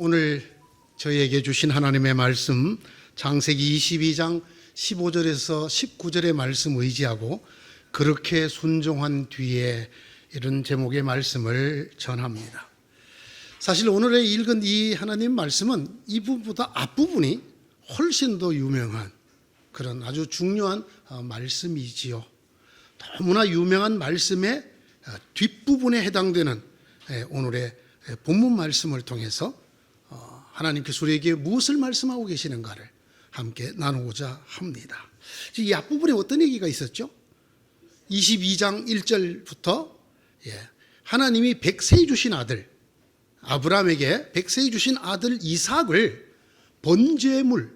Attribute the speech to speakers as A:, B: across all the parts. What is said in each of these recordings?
A: 오늘 저희에게 주신 하나님의 말씀 창세기 22장 15절에서 19절의 말씀 의지하고 그렇게 순종한 뒤에 이런 제목의 말씀을 전합니다. 사실 오늘의 읽은 이 하나님 말씀은 이 부분보다 앞부분이 훨씬 더 유명한 그런 아주 중요한 말씀이지요. 너무나 유명한 말씀의 뒷부분에 해당되는 오늘의 본문 말씀을 통해서 하나님께서 우리에게 무엇을 말씀하고 계시는가를 함께 나누고자 합니다. 이 앞부분에 어떤 얘기가 있었죠? 22장 1절부터 하나님이 백세에 주신 아들 아브라함에게 백세에 주신 아들 이삭을 번제물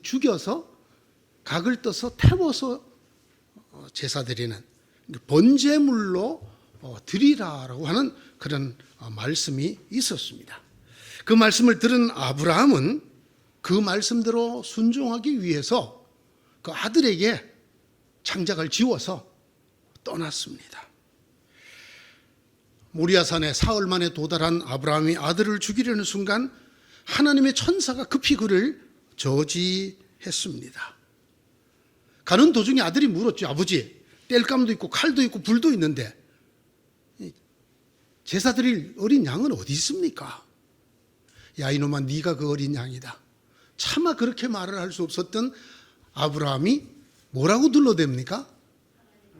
A: 죽여서 각을 떠서 태워서 제사드리는 번제물로 드리라라고 하는 그런 말씀이 있었습니다. 그 말씀을 들은 아브라함은 그 말씀대로 순종하기 위해서 그 아들에게 장작을 지워서 떠났습니다. 모리아산에 사흘 만에 도달한 아브라함이 아들을 죽이려는 순간 하나님의 천사가 급히 그를 저지했습니다. 가는 도중에 아들이 물었죠. 아버지, 땔감도 있고 칼도 있고 불도 있는데 제사 드릴 어린 양은 어디 있습니까? 야 이놈아, 네가 그 어린 양이다. 차마 그렇게 말을 할 수 없었던 아브라함이 뭐라고 둘러댑니까?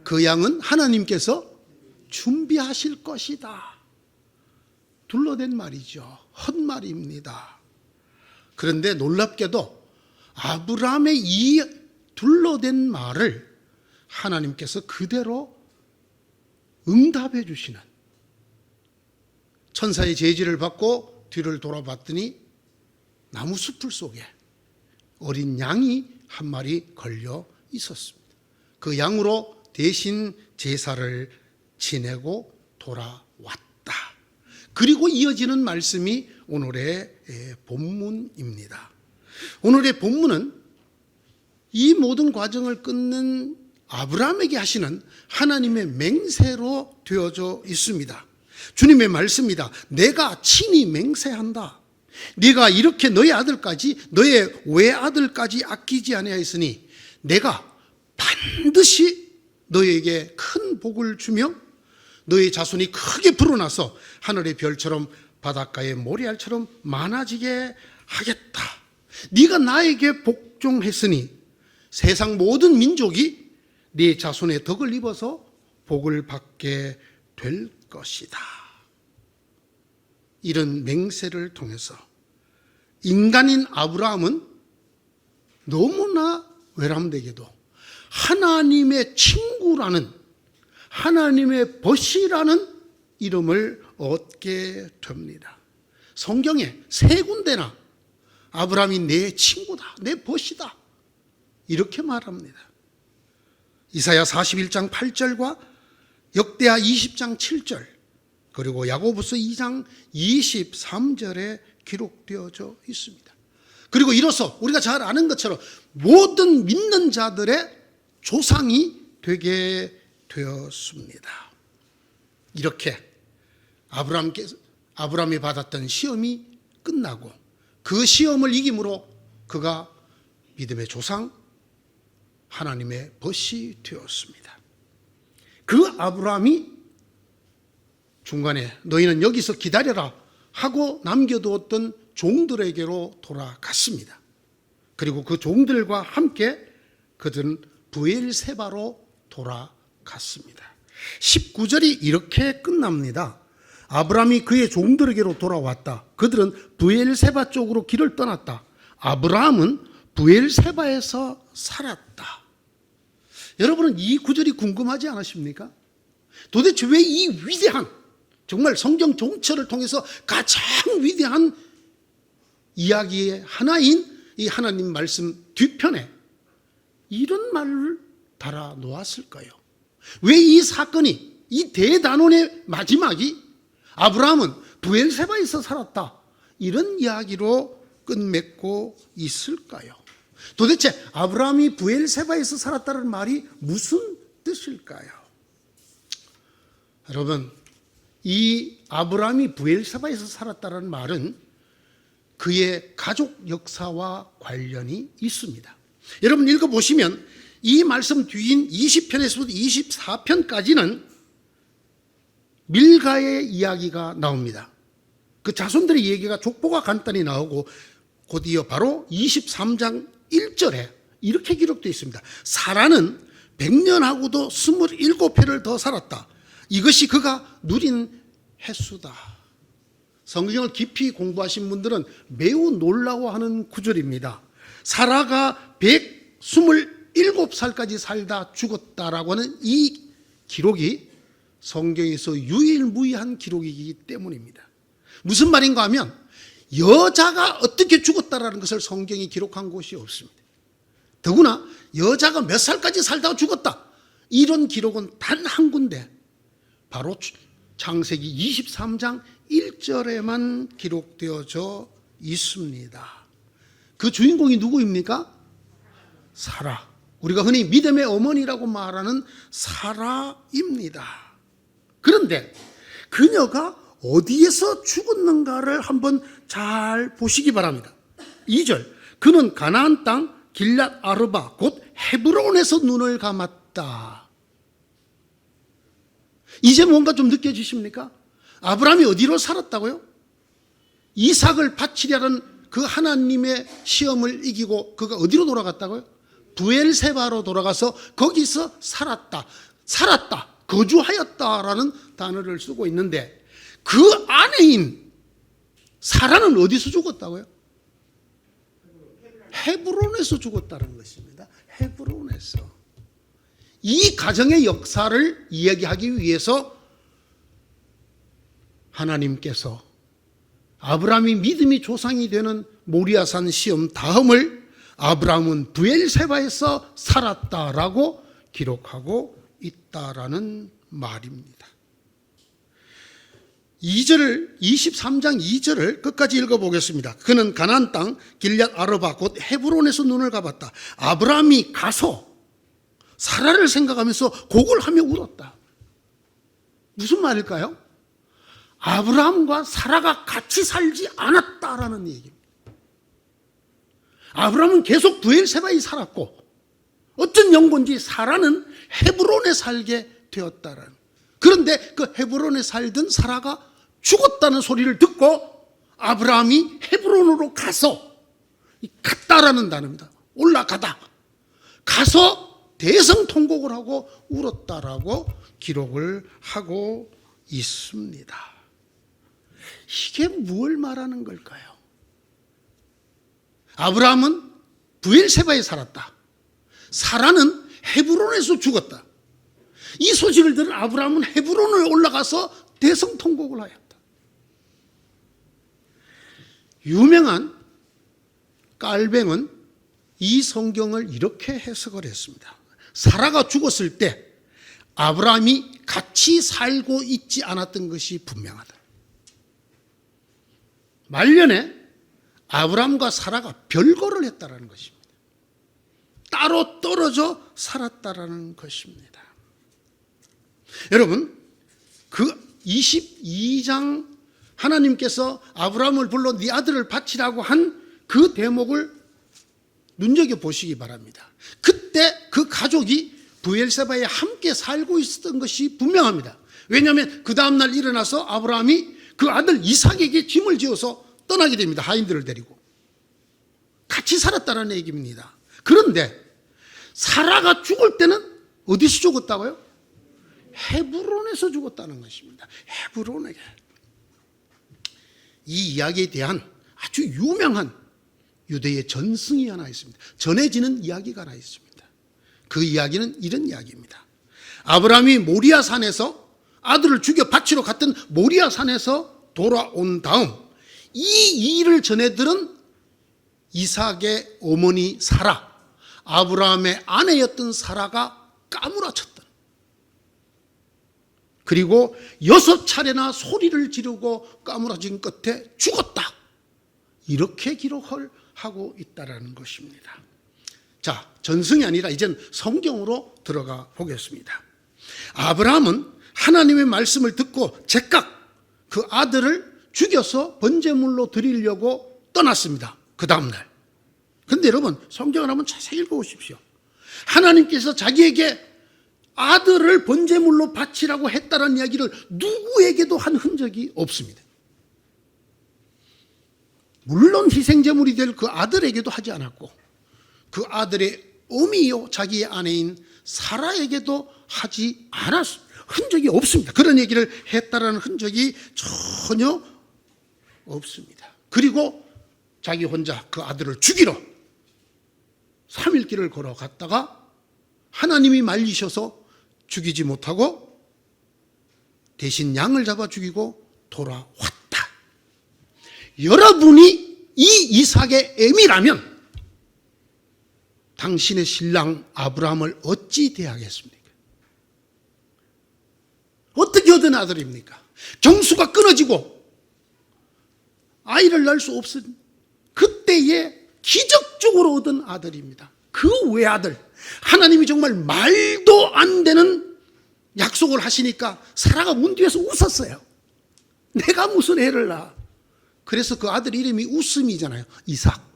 A: 그 양은 하나님께서 준비하실 것이다. 둘러댄 말이죠. 헛말입니다. 그런데 놀랍게도 아브라함의 이 둘러댄 말을 하나님께서 그대로 응답해 주시는, 천사의 제지를 받고 뒤를 돌아봤더니 나무 숲을 속에 어린 양이 한 마리 걸려 있었습니다. 그 양으로 대신 제사를 지내고 돌아왔다. 그리고 이어지는 말씀이 오늘의 본문입니다. 오늘의 본문은 이 모든 과정을 끊는 아브라함에게 하시는 하나님의 맹세로 되어져 있습니다. 주님의 말씀입니다. 내가 친히 맹세한다. 네가 이렇게 너의 아들까지, 너의 외아들까지 아끼지 아니하였으니 내가 반드시 너에게 큰 복을 주며 너의 자손이 크게 불어나서 하늘의 별처럼 바닷가의 모래알처럼 많아지게 하겠다. 네가 나에게 복종했으니 세상 모든 민족이 네 자손의 덕을 입어서 복을 받게 될 것이다. 이런 맹세를 통해서 인간인 아브라함은 너무나 외람되게도 하나님의 친구라는, 하나님의 벗이라는 이름을 얻게 됩니다. 성경에 세 군데나 아브라함이 내 친구다, 내 벗이다 이렇게 말합니다. 이사야 41장 8절과 역대하 20장 7절 그리고 야고보서 2장 23절에 기록되어져 있습니다. 그리고 이로써 우리가 잘 아는 것처럼 모든 믿는 자들의 조상이 되게 되었습니다. 이렇게 아브라함이 받았던 시험이 끝나고 그 시험을 이김으로 그가 믿음의 조상, 하나님의 벗이 되었습니다. 그 아브라함이 중간에 너희는 여기서 기다려라 하고 남겨두었던 종들에게로 돌아갔습니다. 그리고 그 종들과 함께 그들은 브엘세바로 돌아갔습니다. 19절이 이렇게 끝납니다. 아브라함이 그의 종들에게로 돌아왔다. 그들은 브엘세바 쪽으로 길을 떠났다. 아브라함은 브엘세바에서 살았다. 여러분은 이 구절이 궁금하지 않으십니까? 도대체 왜 이 위대한, 정말 성경 종처를 통해서 가장 위대한 이야기의 하나인 이 하나님 말씀 뒤편에 이런 말을 달아 놓았을까요? 왜 이 사건이, 이 대단원의 마지막이 아브라함은 브엘세바에서 살았다 이런 이야기로 끝맺고 있을까요? 도대체 아브라함이 브엘세바에서 살았다는 말이 무슨 뜻일까요? 여러분, 이 아브라함이 브엘세바에서 살았다는 말은 그의 가족 역사와 관련이 있습니다. 여러분 읽어보시면 이 말씀 뒤인 20편에서부터 24편까지는 밀가의 이야기가 나옵니다. 그 자손들의 얘기가 족보가 간단히 나오고 곧이어 바로 23장 1절에 이렇게 기록되어 있습니다. 사라는 100년하고도 27회를 더 살았다. 이것이 그가 누린 횟수다. 성경을 깊이 공부하신 분들은 매우 놀라워하는 구절입니다. 사라가 127살까지 살다 죽었다라고 하는 이 기록이 성경에서 유일무이한 기록이기 때문입니다. 무슨 말인가 하면 여자가 어떻게 죽었다라는 것을 성경이 기록한 곳이 없습니다. 더구나 여자가 몇 살까지 살다가 죽었다, 이런 기록은 단 한 군데, 바로 창세기 23장 1절에만 기록되어져 있습니다. 그 주인공이 누구입니까? 사라. 우리가 흔히 믿음의 어머니라고 말하는 사라입니다. 그런데 그녀가 어디에서 죽었는가를 한번 잘 보시기 바랍니다. 2절, 그는 가나안 땅 길랏 아르바 곧 헤브론에서 눈을 감았다. 이제 뭔가 좀 느껴지십니까? 아브라함이 어디로 살았다고요? 이삭을 바치려는 그 하나님의 시험을 이기고 그가 어디로 돌아갔다고요? 브엘세바로 돌아가서 거기서 살았다, 거주하였다라는 단어를 쓰고 있는데, 그 아내인 사라는 어디서 죽었다고요? 헤브론에서 죽었다는 것입니다. 헤브론에서. 이 가정의 역사를 이야기하기 위해서 하나님께서 아브라함이 믿음이 조상이 되는 모리아산 시험 다음을 아브라함은 브엘세바에서 살았다라고 기록하고 있다라는 말입니다. 2절을 23장 2절을 끝까지 읽어보겠습니다. 그는 가나안 땅 길랏 아르바 곧 헤브론에서 눈을 감았다. 아브라함이 가서 사라를 생각하면서 곡을 하며 울었다. 무슨 말일까요? 아브라함과 사라가 같이 살지 않았다라는 얘기입니다. 아브라함은 계속 브엘세바에 살았고 어떤 연고인지 사라는 헤브론에 살게 되었다라는. 그런데 그 헤브론에 살던 사라가 죽었다는 소리를 듣고 아브라함이 헤브론으로 가서, 갔다라는 단어입니다. 올라가다. 가서 대성통곡을 하고 울었다라고 기록을 하고 있습니다. 이게 뭘 말하는 걸까요? 아브라함은 브엘세바에 살았다. 사라는 헤브론에서 죽었다. 이 소식을 들은 아브라함은 헤브론에 올라가서 대성통곡을 하였다. 유명한 깔뱅은 이 성경을 이렇게 해석을 했습니다. 사라가 죽었을 때 아브라함이 같이 살고 있지 않았던 것이 분명하다. 말년에 아브라함과 사라가 별거를 했다라는 것입니다. 따로 떨어져 살았다라는 것입니다. 여러분, 그 22장 하나님께서 아브라함을 불러 네 아들을 바치라고 한 그 대목을 눈여겨보시기 바랍니다. 그때 그 가족이 브엘세바에 함께 살고 있었던 것이 분명합니다. 왜냐하면 그 다음날 일어나서 아브라함이 그 아들 이삭에게 짐을 지어서 떠나게 됩니다. 하인들을 데리고. 같이 살았다는 얘기입니다. 그런데 사라가 죽을 때는 어디서 죽었다고요? 헤브론에서 죽었다는 것입니다. 헤브론에. 이 이야기에 대한 아주 유명한 유대의 전승이 하나 있습니다. 전해지는 이야기가 하나 있습니다. 그 이야기는 이런 이야기입니다. 아브라함이 모리아산에서 아들을 죽여 바치러 갔던 모리아산에서 돌아온 다음 이 일을 전해 들은 이삭의 어머니 사라, 아브라함의 아내였던 사라가 까무라쳤다. 그리고 6차례나 소리를 지르고 까무라진 끝에 죽었다. 이렇게 기록을 하고 있다는 것입니다. 자, 전승이 아니라 이젠 성경으로 들어가 보겠습니다. 아브라함은 하나님의 말씀을 듣고 즉각 그 아들을 죽여서 번제물로 드리려고 떠났습니다. 그 다음날. 그런데 여러분, 성경을 한번 자세히 읽어보십시오. 하나님께서 자기에게 아들을 번제물로 바치라고 했다는 이야기를 누구에게도 한 흔적이 없습니다. 물론 희생제물이 될 그 아들에게도 하지 않았고, 그 아들의 어미요 자기의 아내인 사라에게도 하지 않았습니다. 흔적이 없습니다. 그런 얘기를 했다라는 흔적이 전혀 없습니다. 그리고 자기 혼자 그 아들을 죽이러 3일 길을 걸어갔다가 하나님이 말리셔서 죽이지 못하고 대신 양을 잡아 죽이고 돌아왔다. 여러분이 이 이삭의 애미라면 당신의 신랑 아브라함을 어찌 대하겠습니까? 어떻게 얻은 아들입니까? 경수가 끊어지고 아이를 낳을 수 없은 그때에 기적적으로 얻은 아들입니다. 그 외아들, 하나님이 정말 말도 안 되는 약속을 하시니까 사라가 문 뒤에서 웃었어요. 내가 무슨 애를 낳아. 그래서 그 아들 이름이 웃음이잖아요. 이삭.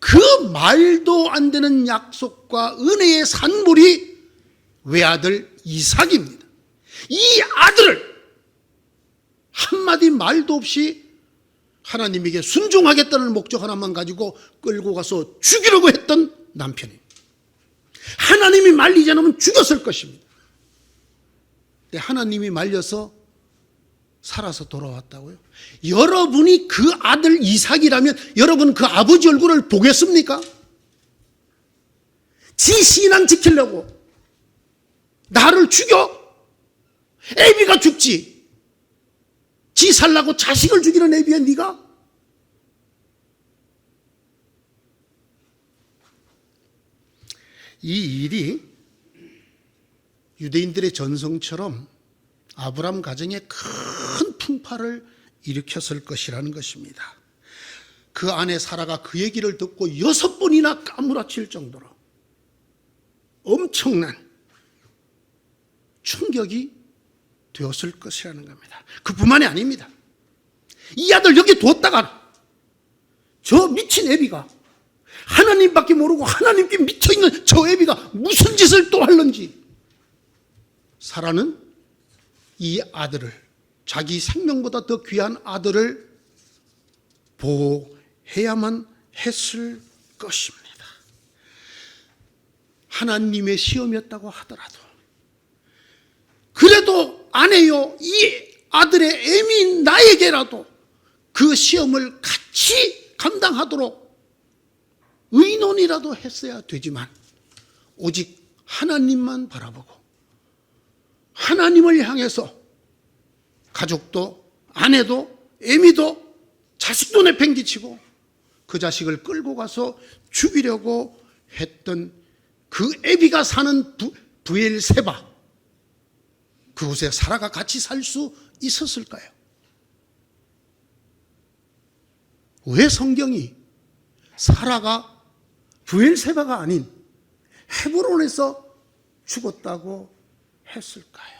A: 그 말도 안 되는 약속과 은혜의 산물이 외아들 이삭입니다. 이 아들을 한마디 말도 없이 하나님에게 순종하겠다는 목적 하나만 가지고 끌고 가서 죽이려고 했던 남편입니다. 하나님이 말리지 않으면 죽였을 것입니다. 근데 하나님이 말려서 살아서 돌아왔다고요? 여러분이 그 아들 이삭이라면 여러분 그 아버지 얼굴을 보겠습니까? 지 신앙 지키려고 나를 죽여? 애비가 죽지. 지 살라고 자식을 죽이는 애비야 네가? 이 일이 유대인들의 전성처럼 아브라함 가정에 큰 풍파를 일으켰을 것이라는 것입니다. 그 아내 사라가 그 얘기를 듣고 6번이나 까무라칠 정도로 엄청난 충격이 되었을 것이라는 겁니다. 그뿐만이 아닙니다. 이 아들 여기 뒀다가 저 미친 애비가 하나님밖에 모르고 하나님께 미쳐있는 저 애비가 무슨 짓을 또 할는지 사라는 이 아들을, 자기 생명보다 더 귀한 아들을 보호해야만 했을 것입니다. 하나님의 시험이었다고 하더라도 그래도 아내요 이 아들의 애미인 나에게라도 그 시험을 같이 감당하도록 의논이라도 했어야 되지만 오직 하나님만 바라보고 하나님을 향해서 가족도 아내도 애미도 자식도 내팽개치고 그 자식을 끌고 가서 죽이려고 했던 그 애비가 사는 브엘세바, 그곳에 사라가 같이 살 수 있었을까요? 왜 성경이 사라가 브엘세바가 아닌 헤브론에서 죽었다고 했을까요?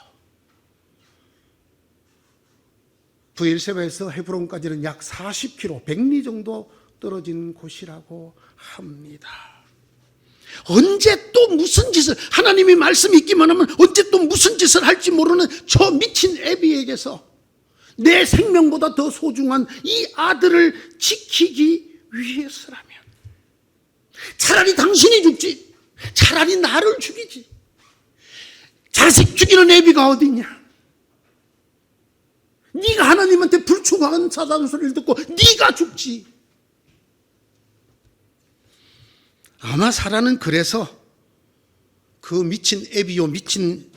A: 브엘세바에서 헤브론까지는 약 40km, 100리 정도 떨어진 곳이라고 합니다. 언제 또 무슨 짓을, 하나님이 말씀이 있기만 하면 언제 또 무슨 짓을 할지 모르는 저 미친 애비에게서 내 생명보다 더 소중한 이 아들을 지키기 위해서라면 차라리 당신이 죽지, 차라리 나를 죽이지. 자식 죽이는 애비가 어디냐? 네가 하나님한테 불충한 사단 소리를 듣고 네가 죽지. 아마 사라는 그래서 그 미친 애비요 미친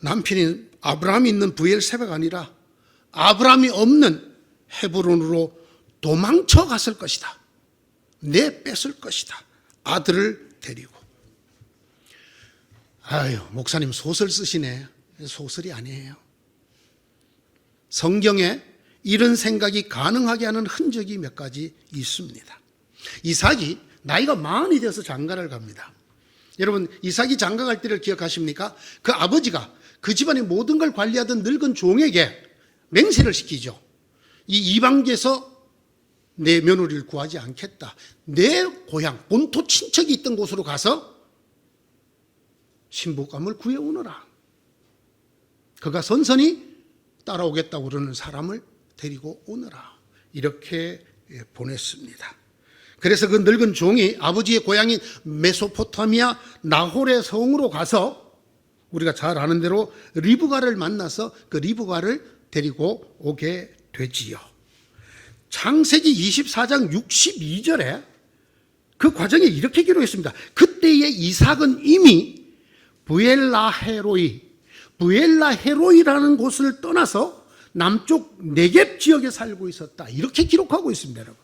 A: 남편인 아브라함이 있는 브엘세바가 아니라 아브라함이 없는 헤브론으로 도망쳐 갔을 것이다. 내뺐을 것이다. 아들을 데리고. 아유, 목사님 소설 쓰시네. 소설이 아니에요. 성경에 이런 생각이 가능하게 하는 흔적이 몇 가지 있습니다. 이삭이 나이가 40이 되어서 장가를 갑니다. 여러분, 이삭이 장가 갈 때를 기억하십니까? 그 아버지가 그 집안의 모든 걸 관리하던 늙은 종에게 맹세를 시키죠. 이 이방지에서 내 며느리를 구하지 않겠다. 내 고향, 본토 친척이 있던 곳으로 가서 신부감을 구해오너라. 그가 선선히 따라오겠다고 그러는 사람을 데리고 오너라. 이렇게 보냈습니다. 그래서 그 늙은 종이 아버지의 고향인 메소포타미아 나홀의 성으로 가서 우리가 잘 아는 대로 리브가를 만나서 그 리브가를 데리고 오게 되지요. 창세기 24장 62절에 그 과정에 이렇게 기록했습니다. 그때의 이삭은 이미 부엘라헤로이라는 곳을 떠나서 남쪽 네겝 지역에 살고 있었다. 이렇게 기록하고 있습니다, 여러분.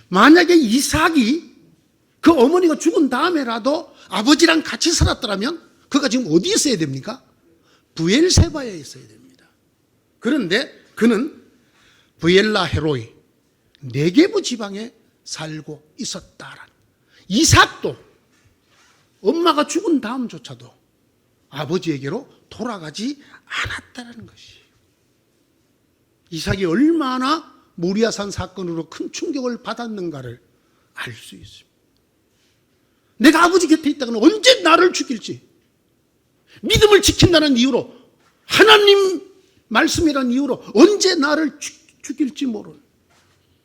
A: 만약에 이삭이 그 어머니가 죽은 다음에라도 아버지랑 같이 살았더라면 그가 지금 어디에 있어야 됩니까? 부엘세바에 있어야 됩니다. 그런데 그는 부엘라헤로이 네게부 지방에 살고 있었다라는. 이삭도 엄마가 죽은 다음조차도 아버지에게로 돌아가지 않았다는 것이에요. 이삭이 얼마나 모리아산 사건으로 큰 충격을 받았는가를 알 수 있습니다. 내가 아버지 곁에 있다가는 언제 나를 죽일지, 믿음을 지킨다는 이유로, 하나님 말씀이라는 이유로 언제 나를 죽일지 모르는.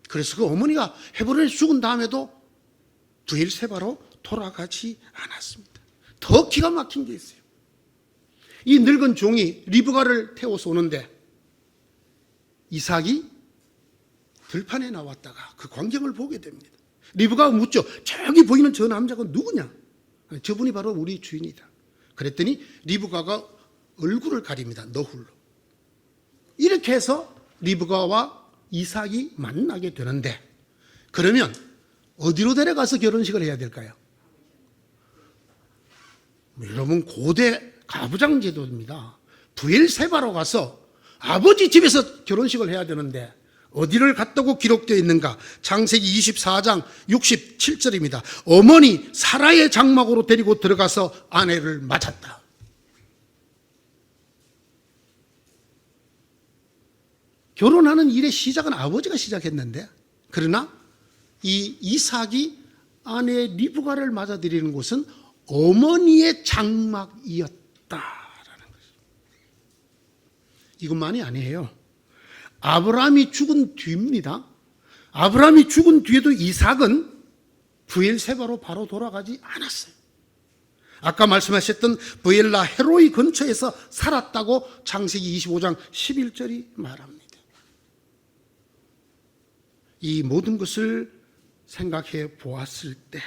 A: 그래서 그 어머니가 헤브론에 죽은 다음에도 부엘세바로 돌아가지 않았습니다. 더 기가 막힌 게 있어요. 이 늙은 종이 리브가를 태워서 오는데 이삭이 들판에 나왔다가 그 광경을 보게 됩니다. 리브가가 묻죠. 저기 보이는 저 남자가 누구냐? 저분이 바로 우리 주인이다. 그랬더니 리브가가 얼굴을 가립니다. 너훌로. 이렇게 해서 리브가와 이삭이 만나게 되는데, 그러면 어디로 데려가서 결혼식을 해야 될까요? 여러분, 고대 가부장 제도입니다. 부엘세바로 가서 아버지 집에서 결혼식을 해야 되는데 어디를 갔다고 기록되어 있는가? 창세기 24장 67절입니다. 어머니 사라의 장막으로 데리고 들어가서 아내를 맞았다. 결혼하는 일의 시작은 아버지가 시작했는데, 그러나 이 이삭이 아내 리브가를 맞아들이는 곳은 어머니의 장막이었다라는 것입니다. 이것만이 아니에요. 아브라함이 죽은 뒤입니다. 아브라함이 죽은 뒤에도 이삭은 부엘세바로 바로 돌아가지 않았어요. 아까 말씀하셨던 부엘라 헤로이 근처에서 살았다고 창세기 25장 11절이 말합니다. 이 모든 것을 생각해 보았을 때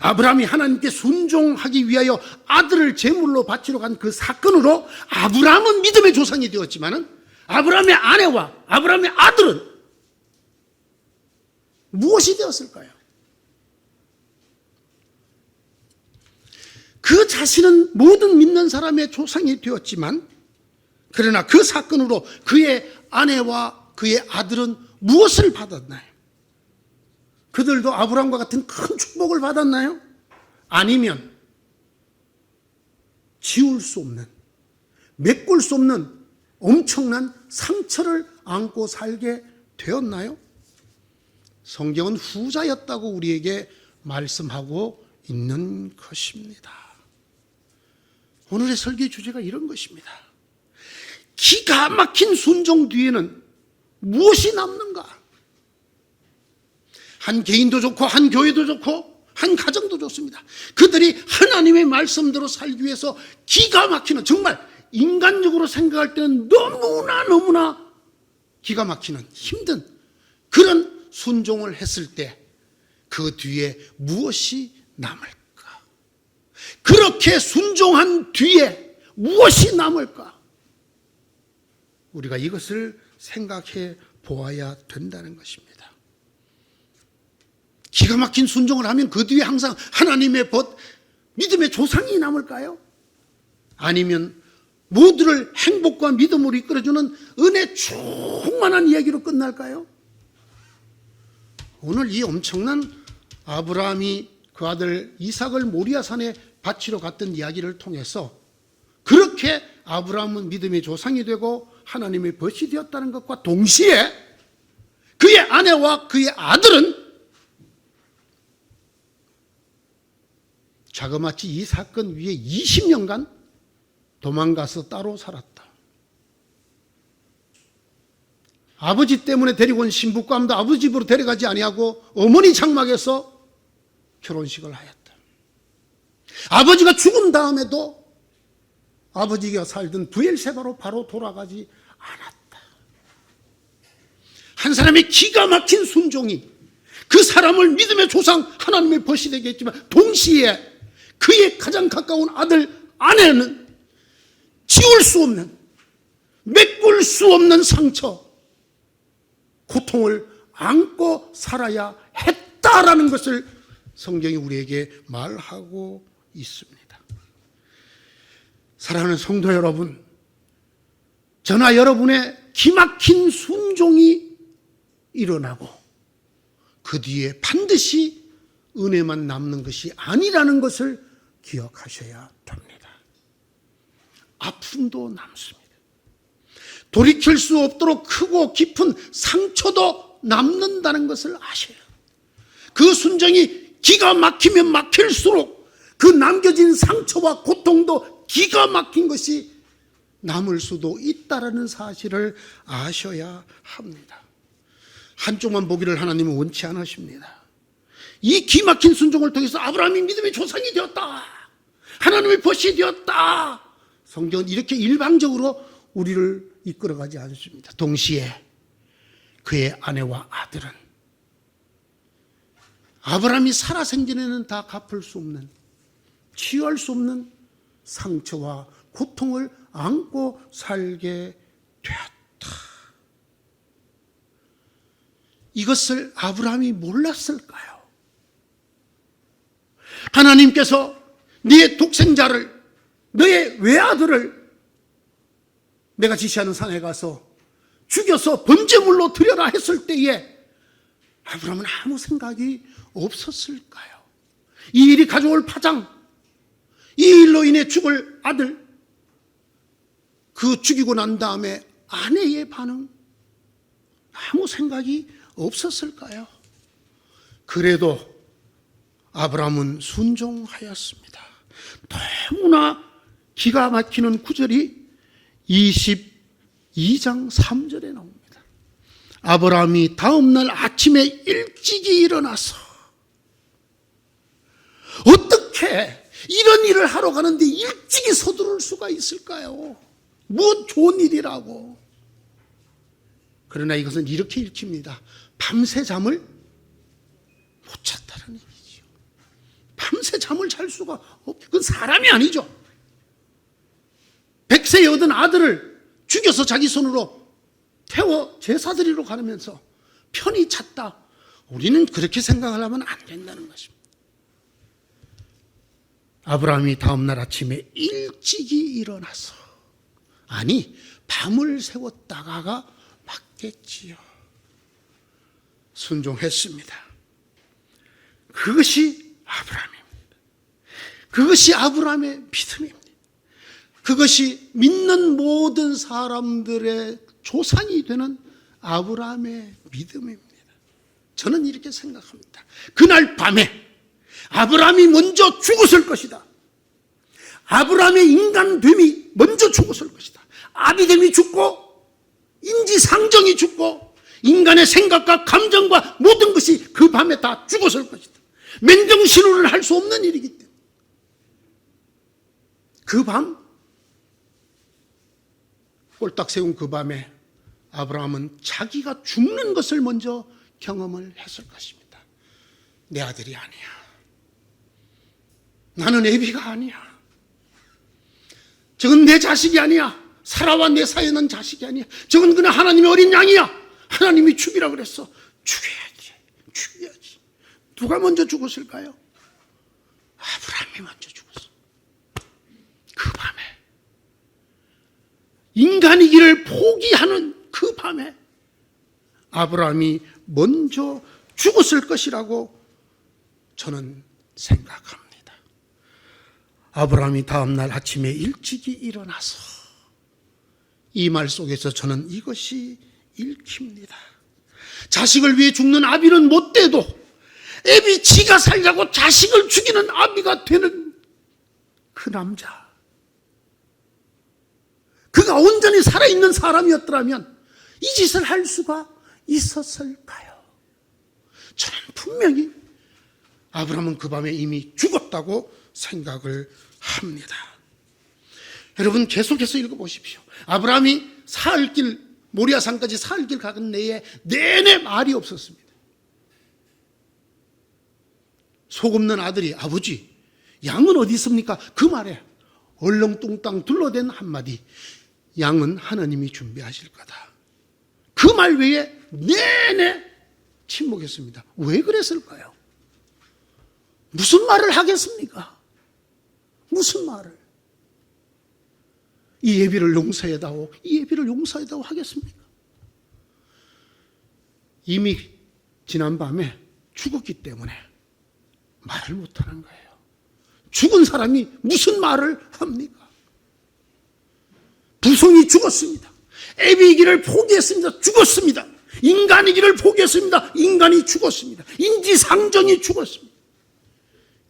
A: 아브라함이 하나님께 순종하기 위하여 아들을 제물로 바치러 간 그 사건으로 아브라함은 믿음의 조상이 되었지만은 아브라함의 아내와 아브라함의 아들은 무엇이 되었을까요? 그 자신은 모든 믿는 사람의 조상이 되었지만, 그러나 그 사건으로 그의 아내와 그의 아들은 무엇을 받았나요? 그들도 아브라함과 같은 큰 축복을 받았나요? 아니면 지울 수 없는, 메꿀 수 없는 엄청난 상처를 안고 살게 되었나요? 성경은 후자였다고 우리에게 말씀하고 있는 것입니다. 오늘의 설교의 주제가 이런 것입니다. 기가 막힌 순종 뒤에는 무엇이 남는가? 한 개인도 좋고 한 교회도 좋고 한 가정도 좋습니다. 그들이 하나님의 말씀대로 살기 위해서 기가 막히는, 정말 인간적으로 생각할 때는 너무나 기가 막히는 힘든 그런 순종을 했을 때 그 뒤에 무엇이 남을까? 그렇게 순종한 뒤에 무엇이 남을까? 우리가 이것을 생각해 보아야 된다는 것입니다. 기가 막힌 순종을 하면 그 뒤에 항상 하나님의 벗, 믿음의 조상이 남을까요? 아니면 모두를 행복과 믿음으로 이끌어주는 은혜 충만한 이야기로 끝날까요? 오늘 이 엄청난 아브라함이 그 아들 이삭을 모리아산에 바치러 갔던 이야기를 통해서 그렇게 아브라함은 믿음의 조상이 되고 하나님의 벗이 되었다는 것과 동시에 그의 아내와 그의 아들은 자그마치 이 사건 위에 20년간 도망가서 따로 살았다. 아버지 때문에 데리고 온 신부감도 아버지 집으로 데려가지 아니하고 어머니 장막에서 결혼식을 하였다. 아버지가 죽은 다음에도 아버지가 살던 브엘세바로 바로 돌아가지 않았다. 한 사람의 기가 막힌 순종이 그 사람을 믿음의 조상 하나님의 벗이 되게 했지만 동시에 그의 가장 가까운 아들 아내는 지울 수 없는, 메꿀 수 없는 상처, 고통을 안고 살아야 했다라는 것을 성경이 우리에게 말하고 있습니다. 사랑하는 성도 여러분, 저나 여러분의 기막힌 순종이 일어나고 그 뒤에 반드시 은혜만 남는 것이 아니라는 것을 기억하셔야 됩니다. 아픔도 남습니다. 돌이킬 수 없도록 크고 깊은 상처도 남는다는 것을 아셔야 합니다. 그 순종이 기가 막히면 막힐수록 그 남겨진 상처와 고통도 기가 막힌 것이 남을 수도 있다는 사실을 아셔야 합니다. 한쪽만 보기를 하나님은 원치 않으십니다. 이 기막힌 순종을 통해서 아브라함이 믿음의 조상이 되었다, 하나님의 벗이 되었다, 성경은 이렇게 일방적으로 우리를 이끌어가지 않습니다. 동시에 그의 아내와 아들은 아브라함이 살아생전에는 다 갚을 수 없는, 치유할 수 없는 상처와 고통을 안고 살게 되었다. 이것을 아브라함이 몰랐을까요? 하나님께서 네 독생자를, 너의 외아들을 내가 지시하는 산에 가서 죽여서 번제물로 드려라 했을 때에 아브라함은 아무 생각이 없었을까요? 이 일이 가져올 파장, 이 일로 인해 죽을 아들, 그 죽이고 난 다음에 아내의 반응, 아무 생각이 없었을까요? 그래도 아브라함은 순종하였습니다. 너무나 기가 막히는 구절이 22장 3절에 나옵니다. 아브라함이 다음날 아침에 일찍이 일어나서, 어떻게 이런 일을 하러 가는데 일찍이 서두를 수가 있을까요? 뭐 좋은 일이라고. 그러나 이것은 이렇게 읽힙니다. 밤새 잠을 못 잤다는 얘기죠. 밤새 잠을 잘 수가 없고, 그건 사람이 아니죠. 100세에 얻은 아들을 죽여서 자기 손으로 태워 제사드리러 가면서 편히 잤다. 우리는 그렇게 생각을 하면 안 된다는 것입니다. 아브라함이 다음날 아침에 일찍이 일어나서, 아니 밤을 새웠다가가 맞겠지요, 순종했습니다. 그것이 아브라함입니다. 그것이 아브라함의 믿음입니다. 그것이 믿는 모든 사람들의 조상이 되는 아브라함의 믿음입니다. 저는 이렇게 생각합니다. 그날 밤에 아브라함이 먼저 죽었을 것이다. 아브라함의 인간됨이 먼저 죽었을 것이다. 아비됨이 죽고 인지상정이 죽고 인간의 생각과 감정과 모든 것이 그 밤에 다 죽었을 것이다. 맨정신으로는 할 수 없는 일이기 때문에 그 밤, 꼴딱 세운 그 밤에 아브라함은 자기가 죽는 것을 먼저 경험을 했을 것입니다. 내 아들이 아니야. 나는 애비가 아니야. 저건 내 자식이 아니야. 사라와 내 사이에 난 자식이 아니야. 저건 그냥 하나님의 어린 양이야. 하나님이 죽이라 그랬어. 죽여야지. 누가 먼저 죽었을까요? 아브라함이 먼저 죽었어. 그 밤에, 인간이기를 포기하는 그 밤에 아브라함이 먼저 죽었을 것이라고 저는 생각합니다. 아브라함이 다음날 아침에 일찍이 일어나서 이 말 속에서 저는 이것이 읽힙니다. 자식을 위해 죽는 아비는 못돼도 애비 지가 살자고 자식을 죽이는 아비가 되는 그 남자, 그가 온전히 살아있는 사람이었더라면 이 짓을 할 수가 있었을까요? 저는 분명히 아브라함은 그 밤에 이미 죽었다고 생각을 합니다. 여러분 계속해서 읽어보십시오. 아브라함이 사흘길, 모리아산까지 사흘길 가는 내에 내내 말이 없었습니다. 속 없는 아들이 아버지 양은 어디 있습니까? 그 말에 얼렁뚱땅 둘러댄 한마디, 양은 하나님이 준비하실 거다. 그 말 외에 내내 침묵했습니다. 왜 그랬을까요? 무슨 말을 하겠습니까? 무슨 말을? 이 예비를 용서해다오, 이 예비를 용서해다오 하겠습니까? 이미 지난 밤에 죽었기 때문에 말을 못하는 거예요. 죽은 사람이 무슨 말을 합니까? 부성이 죽었습니다. 애비이기를 포기했습니다. 죽었습니다. 인간이기를 포기했습니다. 인간이 죽었습니다. 인지상정이 죽었습니다.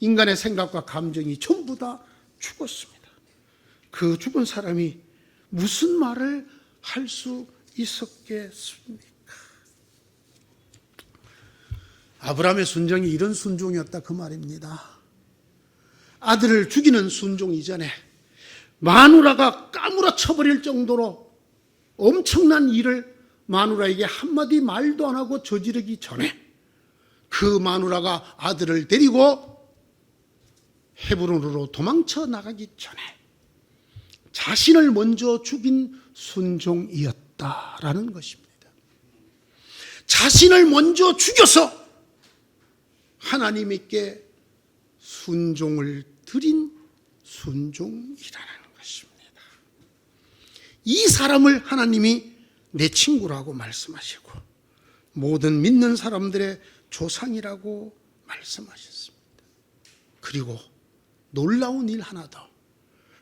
A: 인간의 생각과 감정이 전부 다 죽었습니다. 그 죽은 사람이 무슨 말을 할 수 있었겠습니까? 아브라함의 순종이 이런 순종이었다 그 말입니다. 아들을 죽이는 순종 이전에 마누라가 까무러쳐버릴 정도로 엄청난 일을 마누라에게 한마디 말도 안 하고 저지르기 전에, 그 마누라가 아들을 데리고 헤브론으로 도망쳐 나가기 전에 자신을 먼저 죽인 순종이었다라는 것입니다. 자신을 먼저 죽여서 하나님께 순종을 드린 순종이라는 것입니다. 이 사람을 하나님이 내 친구라고 말씀하시고 모든 믿는 사람들의 조상이라고 말씀하셨습니다. 그리고 놀라운 일 하나 더,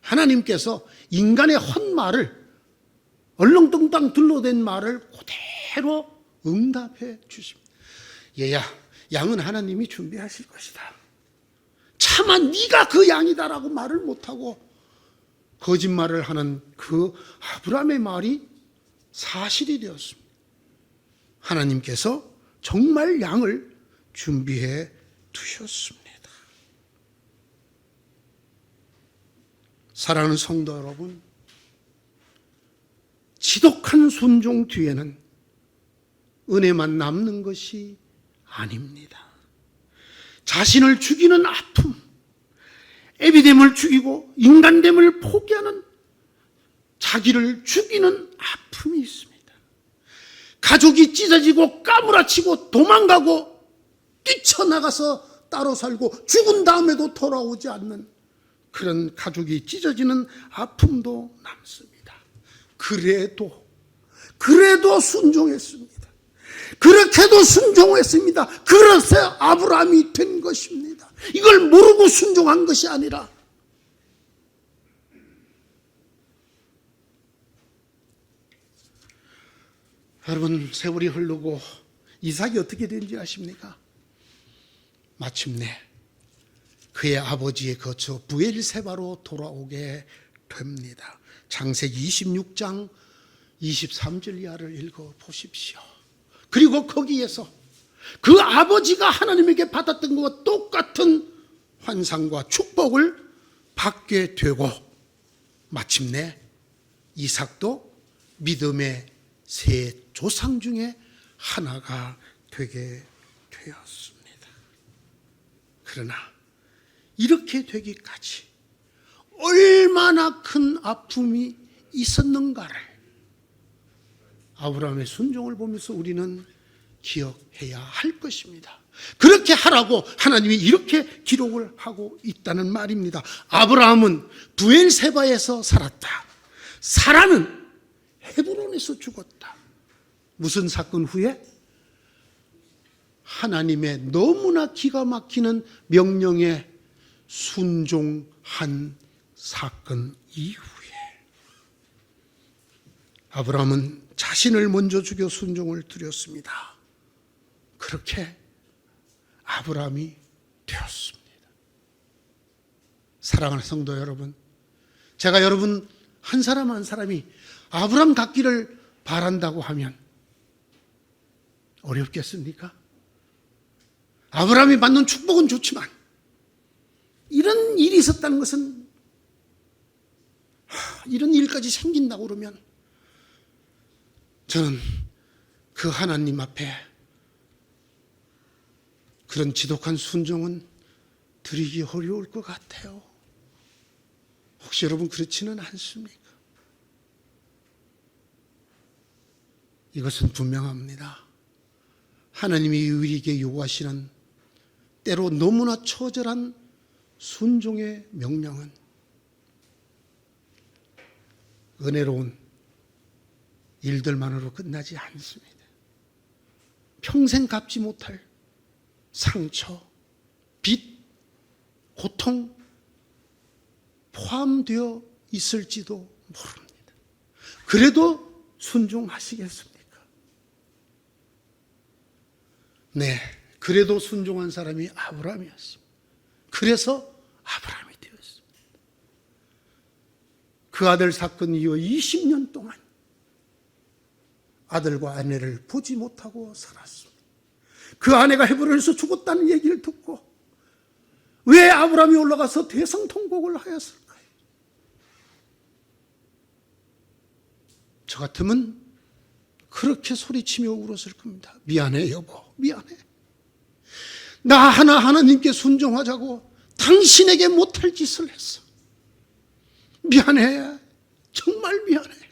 A: 하나님께서 인간의 헛말을, 얼렁뚱땅 둘러댄 말을 그대로 응답해 주십니다. 얘야, 양은 하나님이 준비하실 것이다. 차마 네가 그 양이다라고 말을 못하고 거짓말을 하는 그 아브라함의 말이 사실이 되었습니다. 하나님께서 정말 양을 준비해 두셨습니다. 사랑하는 성도 여러분, 지독한 순종 뒤에는 은혜만 남는 것이 아닙니다. 자신을 죽이는 아픔, 애비됨을 죽이고 인간됨을 포기하는, 자기를 죽이는 아픔이 있습니다. 가족이 찢어지고 까무라치고 도망가고 뛰쳐나가서 따로 살고 죽은 다음에도 돌아오지 않는 그런 가족이 찢어지는 아픔도 남습니다. 그래도 순종했습니다. 그렇게도 순종했습니다. 그래서 아브라함이 된 것입니다. 이걸 모르고 순종한 것이 아니라, 여러분 세월이 흐르고 이삭이 어떻게 된지 아십니까? 마침내 그의 아버지의 거처 브엘세바로 돌아오게 됩니다. 창세기 26장 23절 이하를 읽어보십시오. 그리고 거기에서 그 아버지가 하나님에게 받았던 것과 똑같은 환상과 축복을 받게 되고, 마침내 이삭도 믿음의 세 조상 중에 하나가 되게 되었습니다. 그러나 이렇게 되기까지 얼마나 큰 아픔이 있었는가를 아브라함의 순종을 보면서 우리는 기억해야 할 것입니다. 그렇게 하라고 하나님이 이렇게 기록을 하고 있다는 말입니다. 아브라함은 브엘세바에서 살았다. 사라는 헤브론에서 죽었다. 무슨 사건 후에? 하나님의 너무나 기가 막히는 명령에 순종한 사건 이후에. 아브라함은 자신을 먼저 죽여 순종을 드렸습니다. 그렇게 아브라함이 되었습니다. 사랑하는 성도 여러분, 제가 여러분 한 사람 한 사람이 아브라함 같기를 바란다고 하면 어렵겠습니까? 아브라함이 받는 축복은 좋지만 이런 일이 있었다는 것은, 이런 일까지 생긴다고 그러면 저는 그 하나님 앞에 그런 지독한 순종은 드리기 어려울 것 같아요. 혹시 여러분 그렇지는 않습니까? 이것은 분명합니다. 하나님이 우리에게 요구하시는 때로 너무나 처절한 순종의 명령은 은혜로운 일들만으로 끝나지 않습니다. 평생 갚지 못할 상처, 빚, 고통 포함되어 있을지도 모릅니다. 그래도 순종하시겠습니까? 네, 그래도 순종한 사람이 아브라함이었습니다. 그래서 아브라함이 되었습니다. 그 아들 사건 이후 20년 동안 아들과 아내를 보지 못하고 살았습니다. 그 아내가 헤브론에서 죽었다는 얘기를 듣고 왜 아브라함이 올라가서 대성통곡을 하였을까요? 저 같으면 그렇게 소리치며 울었을 겁니다. 미안해 여보, 미안해. 나 하나님께 순종하자고 당신에게 못할 짓을 했어. 미안해, 정말 미안해.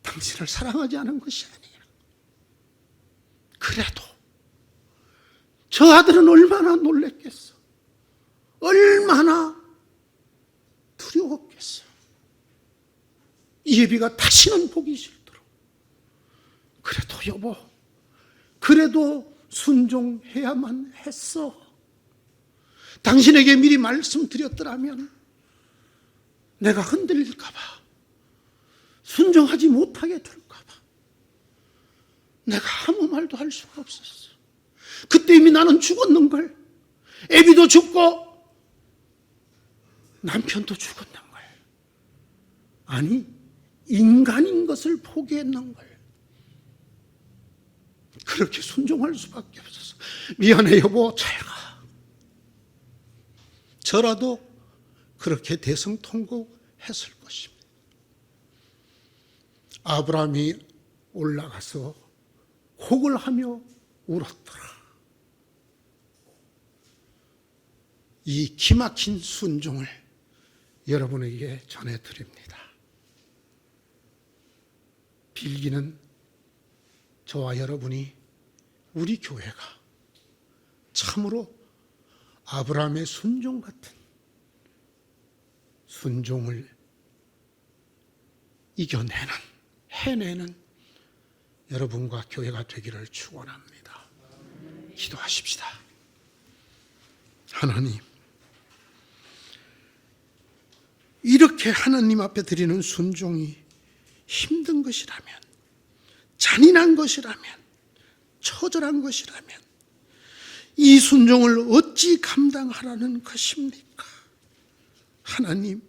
A: 당신을 사랑하지 않은 것이 아니야. 그래도 저 아들은 얼마나 놀랬겠어. 얼마나 두려웠겠어. 이 예비가 다시는 보기 싫도록. 그래도 여보, 그래도 순종해야만 했어. 당신에게 미리 말씀드렸더라면 내가 흔들릴까 봐, 순종하지 못하게 될까 봐 내가 아무 말도 할 수가 없었어. 그때 이미 나는 죽었는걸. 애비도 죽고 남편도 죽었는걸. 아니, 인간인 것을 포기했는걸. 그렇게 순종할 수밖에 없었어. 미안해 여보, 잘 가. 저라도 그렇게 대성통곡했을 것입니다. 아브라함이 올라가서 곡을 하며 울었더라. 이 기막힌 순종을 여러분에게 전해드립니다. 빌기는 저와 여러분이, 우리 교회가 참으로 아브라함의 순종 같은 순종을 이겨내는, 해내는 여러분과 교회가 되기를 축원합니다. 기도하십시다. 하나님, 이렇게 하나님 앞에 드리는 순종이 힘든 것이라면, 잔인한 것이라면, 처절한 것이라면 이 순종을 어찌 감당하라는 것입니까? 하나님,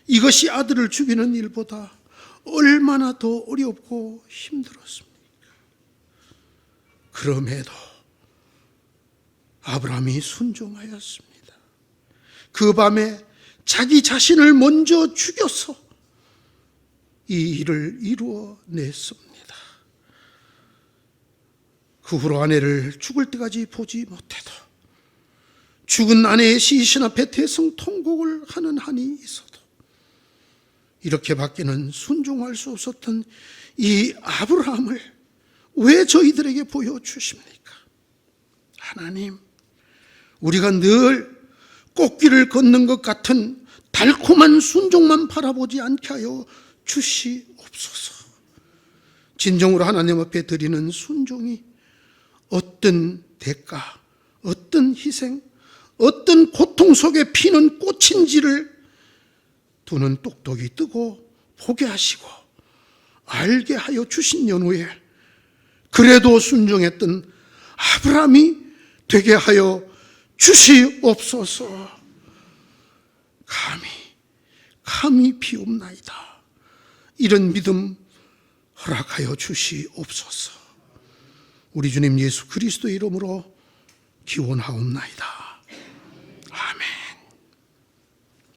A: 이것이 아들을 죽이는 일보다 얼마나 더 어렵고 힘들었습니까? 그럼에도 아브라함이 순종하였습니다. 그 밤에 자기 자신을 먼저 죽여서 이 일을 이루어냈습니다. 그 후로 아내를 죽을 때까지 보지 못해도 죽은 아내의 시신 앞에 대성통곡을 하는 한이 있어도 이렇게밖에는 순종할 수 없었던 이 아브라함을 왜 저희들에게 보여주십니까? 하나님, 우리가 늘 꽃길을 걷는 것 같은 달콤한 순종만 바라보지 않게 하여 주시옵소서. 진정으로 하나님 앞에 드리는 순종이 어떤 대가, 어떤 희생, 어떤 고통 속에 피는 꽃인지를 두 눈 똑똑히 뜨고 보게 하시고 알게 하여 주신 연후에 그래도 순종했던 아브라함이 되게 하여 주시옵소서. 감히 비옵나이다. 이런 믿음 허락하여 주시옵소서. 우리 주님 예수 그리스도의 이름으로 기원하옵나이다.